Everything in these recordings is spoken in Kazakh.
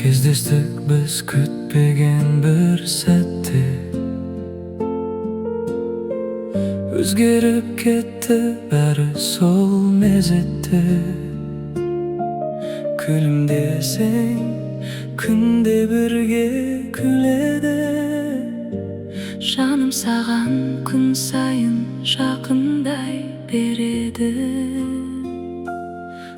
Кездестік біз күтпеген бір сәтте, өзгеріп кетті бәрі сол мезетте. Күлімдесең күнде бірге күледі, жаным саған күн сайын жақындай береді.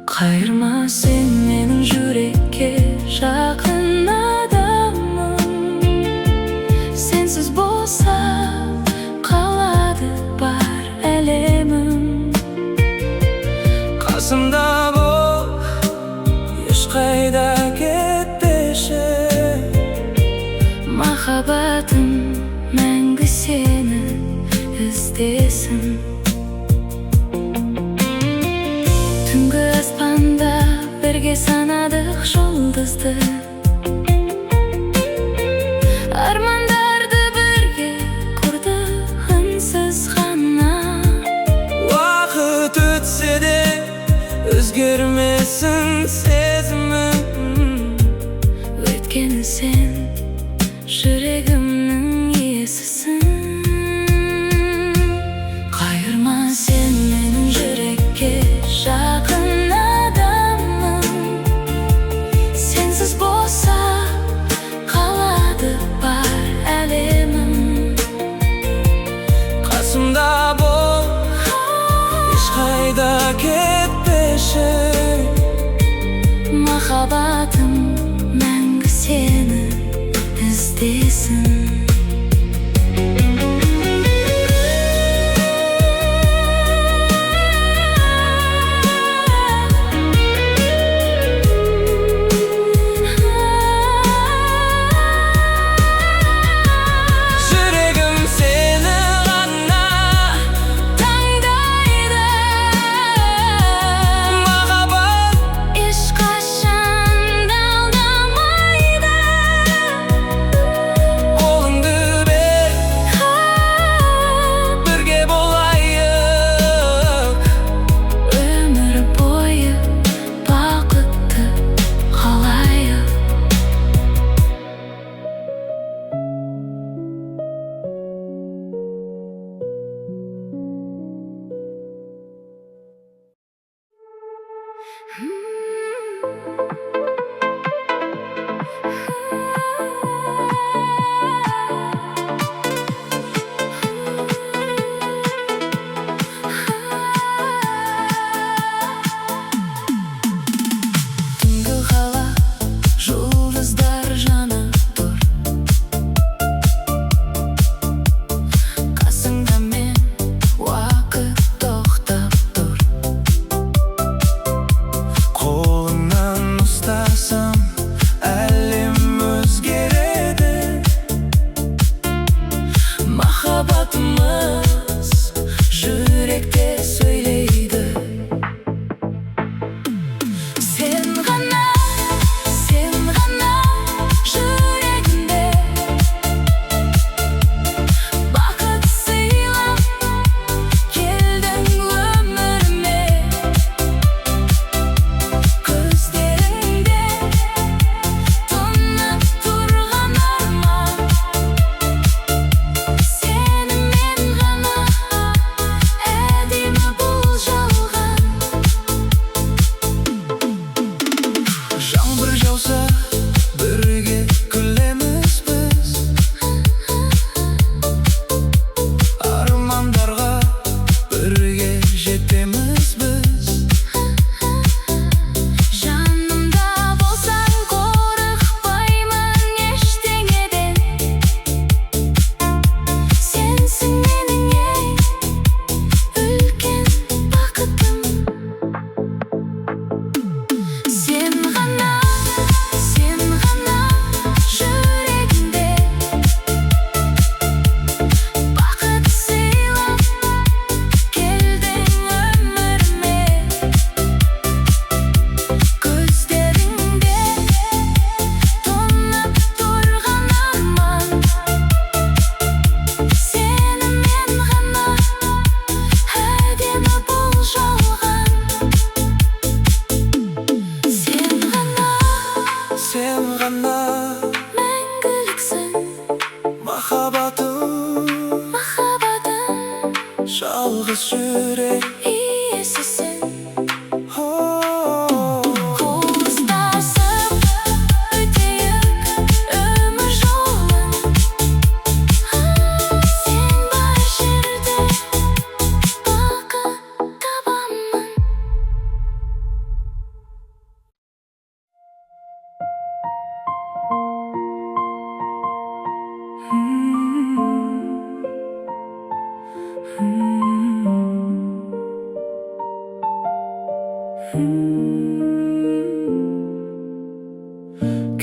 Қайырма, сен менің жүрекке жақын адамым. Сенсіз болса қалады бар әлемім. қасымда бол, ешқайда кетпеші. Махаббатым мәңгі сені іздесін. Түнгі аспанда бірге санадық жұлдызды, армандарды бірге құрдық үнсіз ғана. Уақыт өтсе де өзгермесін сезімім, Өйткені сен жүрегімнің иесісің. Қайырма, сен менің жүрекке жақын адамым. Сенсіз болса қалады бар әлемім. қасымда бол, ешқайда кетпеші. Махаббатым мәңгі сені іздесін. Жүрегім сені ғана Таңдайды, махаббат ешқашан да алдамайды. ол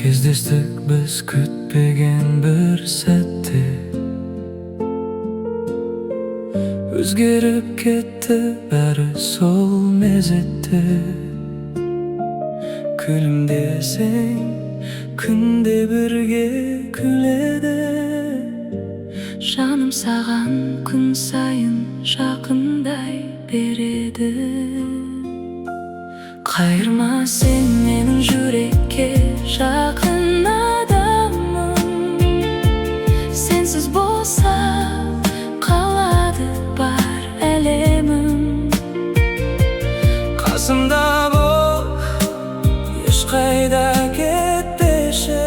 Кездестік біз күтпеген бір сәтте, өзгеріп кетті бәрі сол мезетте. Күлімдесең күнде бірге күледі, жаным саған күн сайын жақындай береді. Қайырма сен менің жүрекке жақын адамым, сенсіз болса қалады бар әлемім. Қасымда бол, ешқайда кетпеші,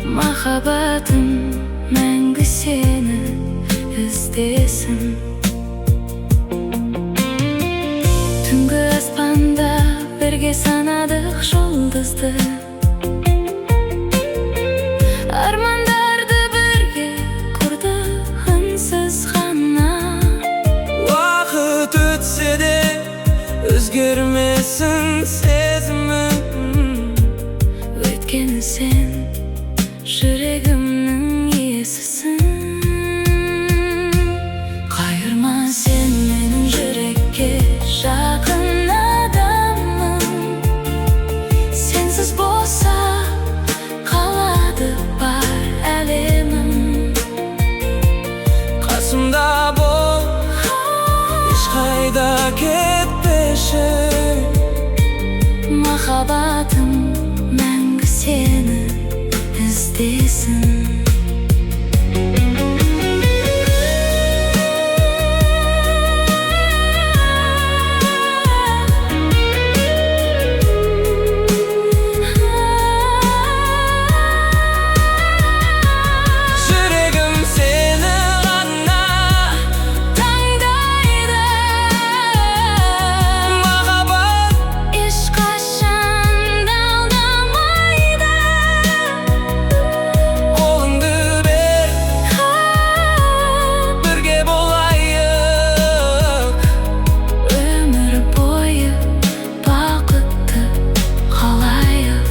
махаббатым мәңгі сені іздесін. Түнгі аспанда бірге санадық жұлдызды, армандарды бірге құрдық үнсіз ғана. уақыт өтсе де өзгермесін сезімім, Өйткені сен жүрегімнің иесісің. Қайырма сен менің жүрекке жақын адамым, сенсіз болса қалады бар әлемім. қасымда бол, ешқайда кетпеші, Махаббатым мәңгі сені іздесін. жүрегім сені ғана Таңдайды, махаббат ешқашан да алдамайды. қолыңды бер, бірге болайық, Өмір бойы бақытты қалайық.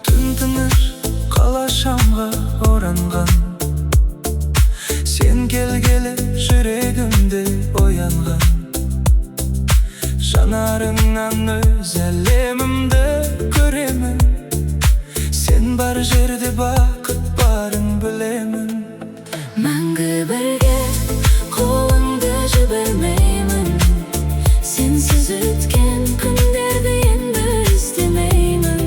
түн тыныш қала шамға оранған, сен келгелі жүрегімде оянған. Жанарыңнан өз әлемімді көремін, сен бар жерде бақыт барын білемін. Мәңгі бірге қолыңды жібермеймін, сенсіз өткен күндерді енді іздемеймін.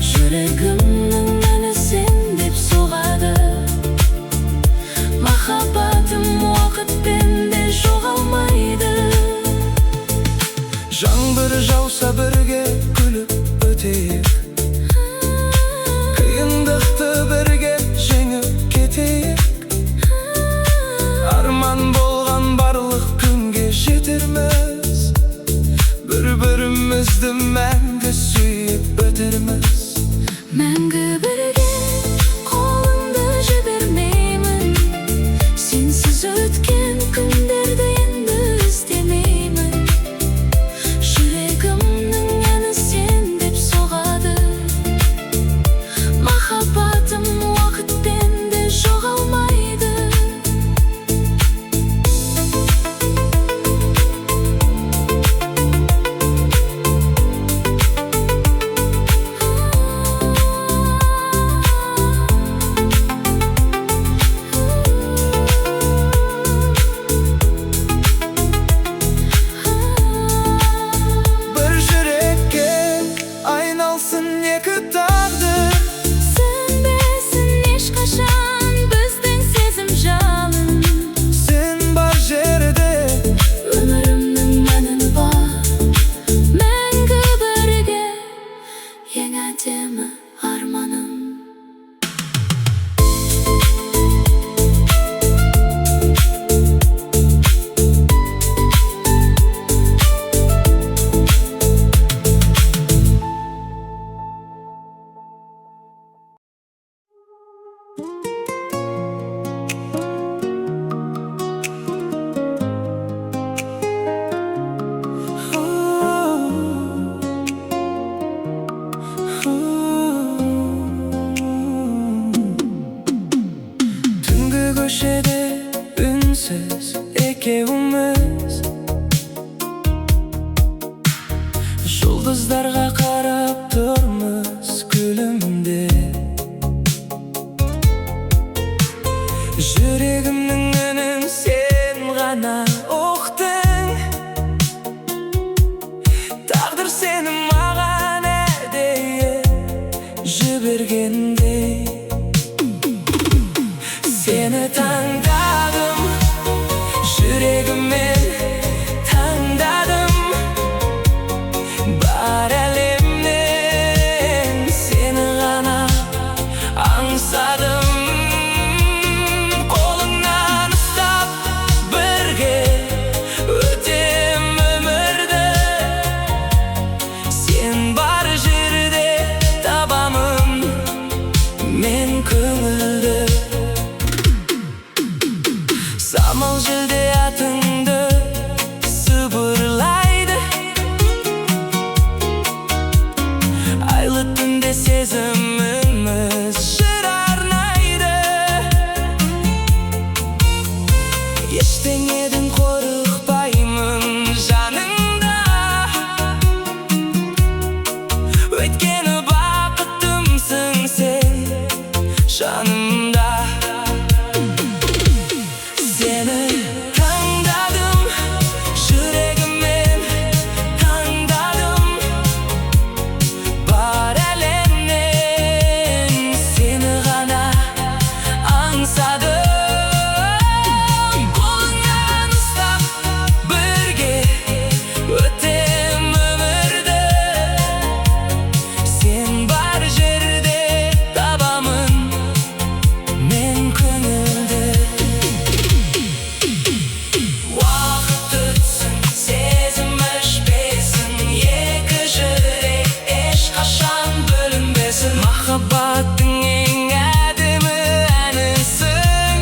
Жүрегімнің әні сен деп соғады, махаббатым уақытпен де жоғалмайды. Жаңбыр birgemiz. Жұлдыздарға қарап тұрмыз күлімде. Жүрегімнің үнін сен ғана ұқтың. Тағдыр сені маған әдейі жібергендей. Сені таңдадым, жүрегіммен таңдадым. Бар әлемнен сені ғана аңсадым. Қолыңнан ұстап бірге өтем өмірді. Сен бар жерде табамын мен көңілді. Самал желде атыңды сыбырлайды. Айлы түнде сезіміміз жыр арнайды. Ештеңеден қорықпаймын жаныңда, өйткені бақыттымсың сен жанымда. Сені таңдадым, жүрегіммен таңдадым. Бар әлемнен сені ғана аңсадым. Қолыңнан ұстап бірге өтем өмірді. Сен бар жерде табамын мен көңілді. Уақыт өтсін, сезім өшпесін, екі жүрек ешқашан бөлінбесін. Махаббаттың ең әдемі әнісің.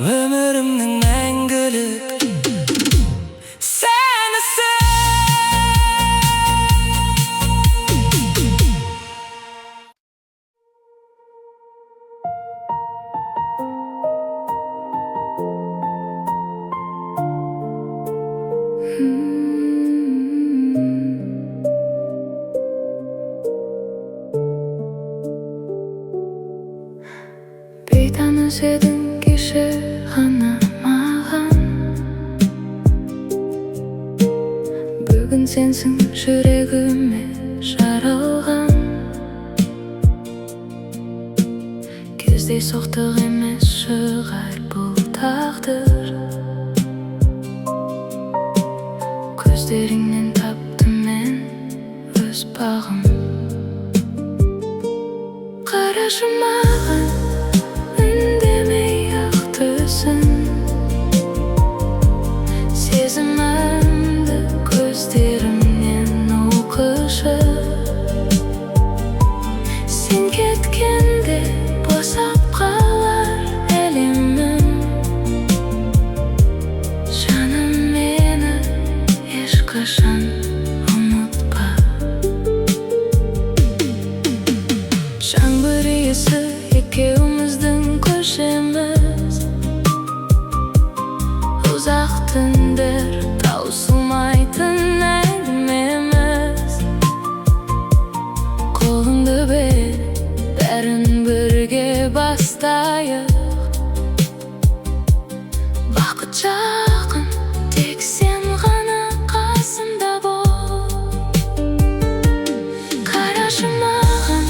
Өмірімнің мәңгілік сенісің. Бейтаныс едің кеше ғана маған. Бүгін сенсің жүрегіме жаралған. Кездейсоқтық емес шығар бұл тағдыр. Көздеріңнен таптым мен өз бағым. Қарашы маған, үндемей ақ түсін. Сезімімді көздерімнен оқышы. Сен кеткенде босап қалар әлемім. Жаным, мені ешқашан ұмытпа. Жаңбыр иісі екеуміздің көшеміз. Ұзақ түндер таусылмайтын әңгімеміз. Қолыңды бер, бәрін бірге бастайық. Бақыт жақын, тек сен ғана қасымда бол. Қарашы маған,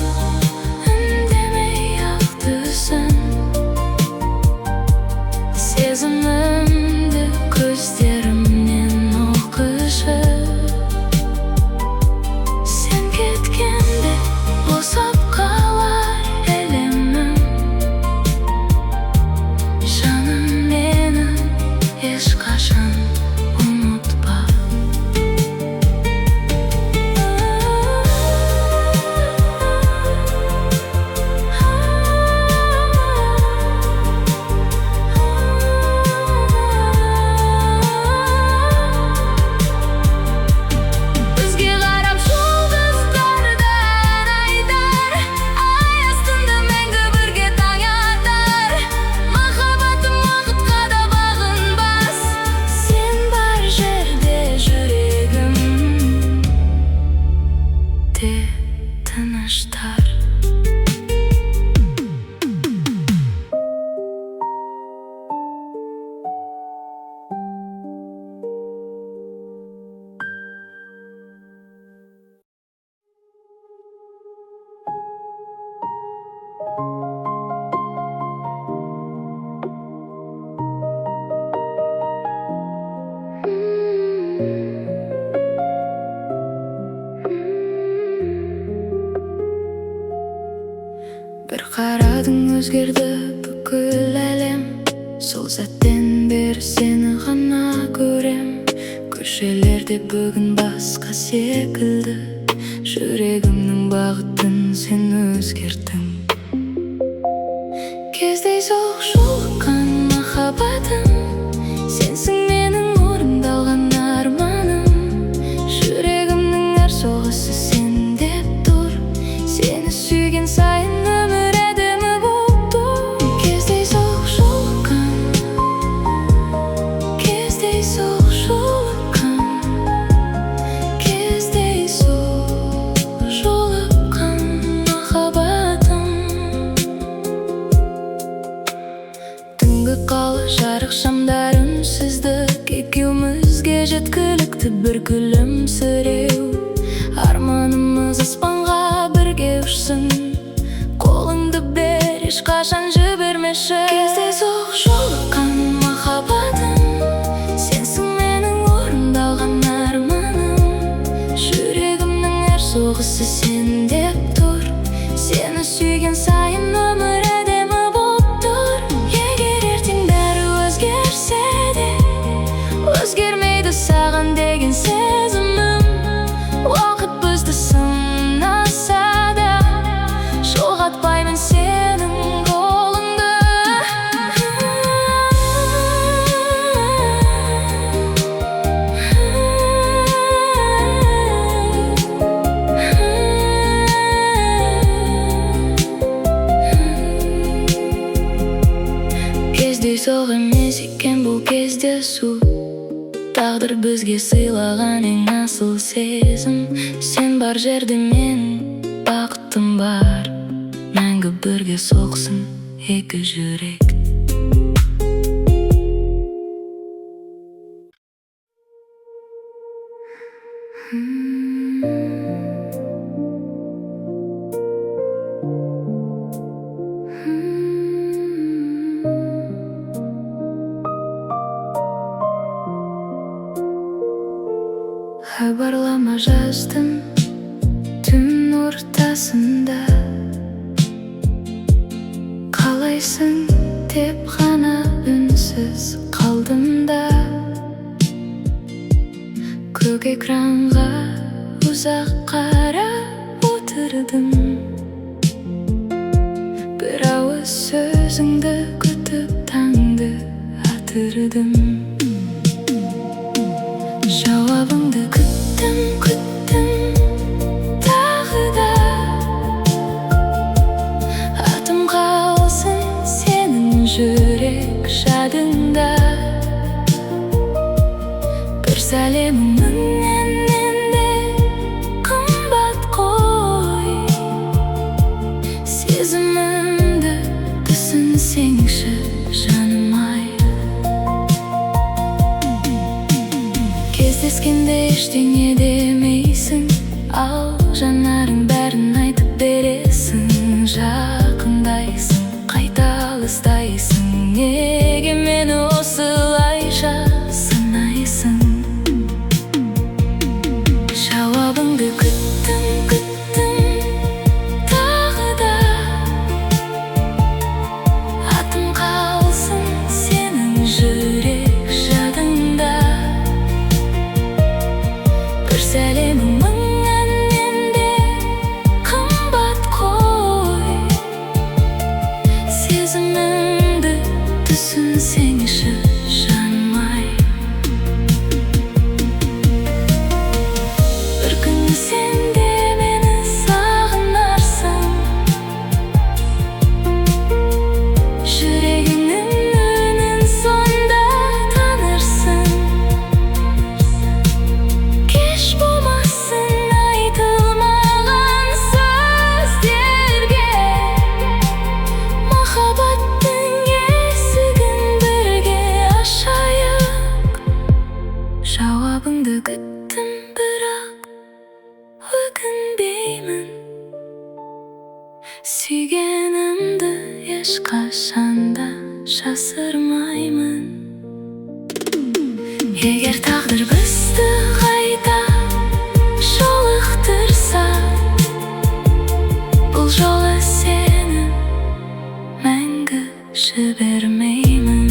үндемей ақ түсін. Сезімімді көздерімнен оқышы. Сен кеткенде босап қалар әлемім. Жаным, мені ешқашан ұмытпа. өзгерді бүкіл әлем. Сол сәттен бері сені ғана көрем. Көшелерде бүгін басқа секілді. Жүрегімнің бағытын сен өзгердің. Кездейсоқ жолыққан махаббатым, сенсің менің орындалған арманым. Жүрегімнің әр соғысы сен деп тұр. Сені сүйген сайын өмір әдемі болып тұр. Кездейсоқ жолыққан, кездейсоқ жолыққан, кездейсоқ жолыққан махаббатым. Түнгі қала жарық шамдар үнсіздік, екеумізге жеткілікті бір күлімсіреу. Арманымыз аспанға бірге ұшсын, қолыңды бер, ешқашан жібермеші. Кездейсоқ жолыққан махаббатым, сенсің менің орындалған арманым. Жүрегімнің әр соғысы сен деп тұр. Сені сүйген сайын өмір әдемі болып тұр. Егер ертең бәрі өзгерсе де, өзгермейді саған деген сезімім. Уақыт бізді сынаса да, жоғалтпаймын сенің қолыңды. Кездейсоқ емес екен бұл кездесу, тағдыр бізге сыйлаған ең асыл сезім. Сен бар жерде мен бақытым бар, мәңгі бірге соқсын екі жүрек. Хабарлама жаздым түн ортасында. Қалайсың деп ғана үнсіз қалдым да. Көк экранға ұзақ қарап отырдым. Бір ауыз сөзіңді күтіп таңды атырдым. Жауабыңды күттім, күттім тағы да. Атым қалсын сенің жүрек жадыңда. Бір сәлемің менен де қымбат қой. Сезімімді түсінсеңші жаным ай. Кездескенде ештеңе демейсің, ал жанарың бәрін айтып бересің. Жақындайсың, қайта алыстайсың. Неге мені осылайша сынайсың? Жауабыңды күттім, күттім тағы да. Атым қалсын сенің жүрек жадыңда. Бір сәлемің мыңнан де қымбат қой. Сезімімді түсінсеңші жаным ай. Бір күн сен де мені сағынарсың. Жүрегіңнің үнін сонда танырсың. Кеш болмасын айтылмаған сөздерге. Махаббаттың есігін бірге ашайық. Жауабыңды күттім, бірақ өкінбеймін. Сүйгенімді ешқашанда жасырмаймын. Егер тағдыр бізді қайта жолықтырса, бұл жолы сені мәңгі жібермеймін.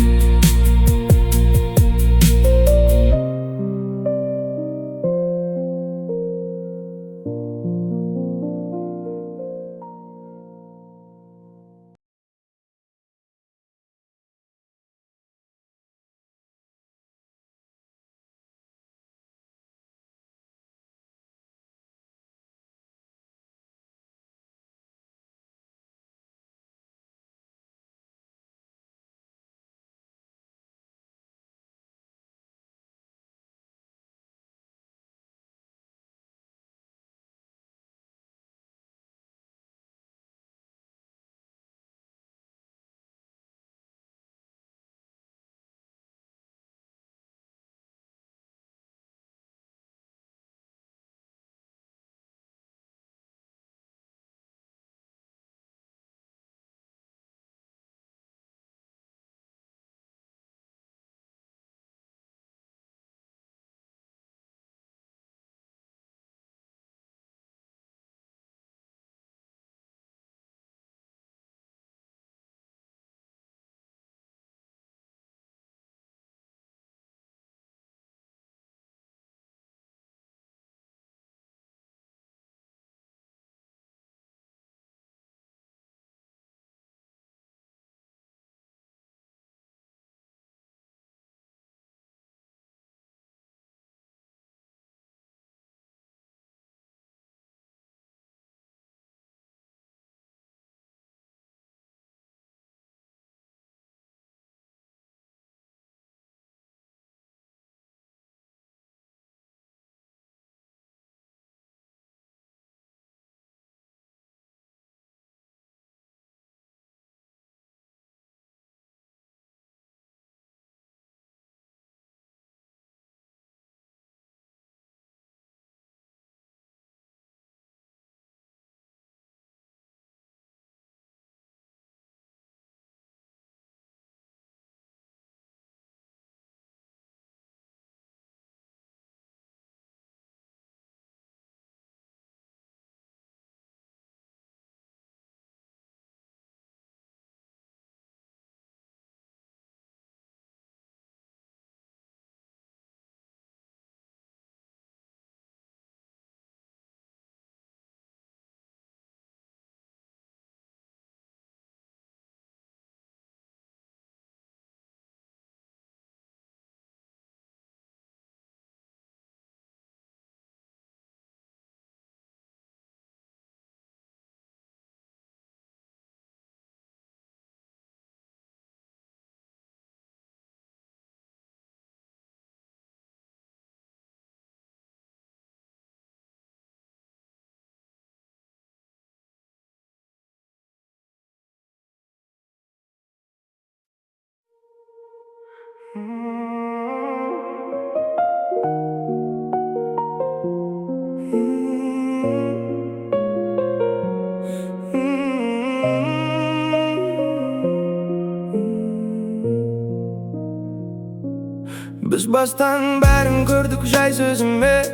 Biz baştan bärin gördük jay söz emes.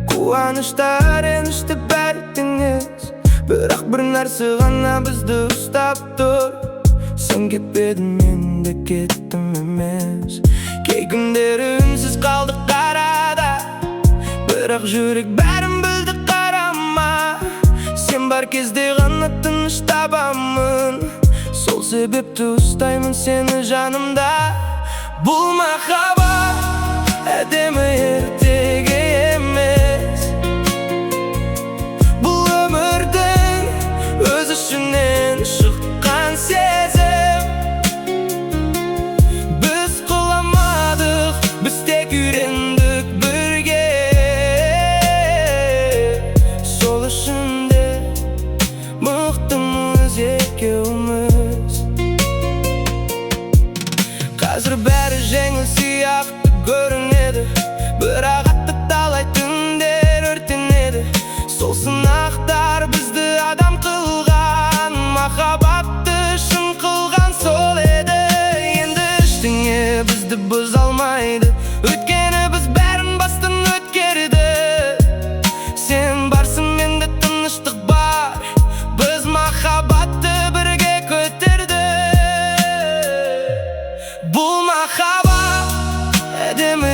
Kuwanычta reňişde bäri teňiz. Birak bir nerse gana bizdi ustap dur. Sen gitmedin, men de ketdim emes. Key günleri ünsüz kaldık arada. Birak jürek bärin bildi karama. Sen bar кезде gana tynyş tabamyn. Sol sebepti ustaymyn seni janymda. Bu mahabat edemi ertege emes. Bu ömürden öz işinden çıkkan sezim. Biz kılamadık, biz tek ürendik birge. Sol işinde mıhtımız ekevimiz. Hazır bäri jеңil siyaktı görünedi. Birak atты talay tünder örtenedi. Sol sınaktar bizdi adam kılgan. Mahabatты şın kılgan sol edi. Endi iştiňe bizdi buz almaydı. Ötkeni biz bärin bastın ötkerdi. Sen barsın, mende tınıştık bar. Biz mahabatты birge köterdik. Бұл махаббат әдемі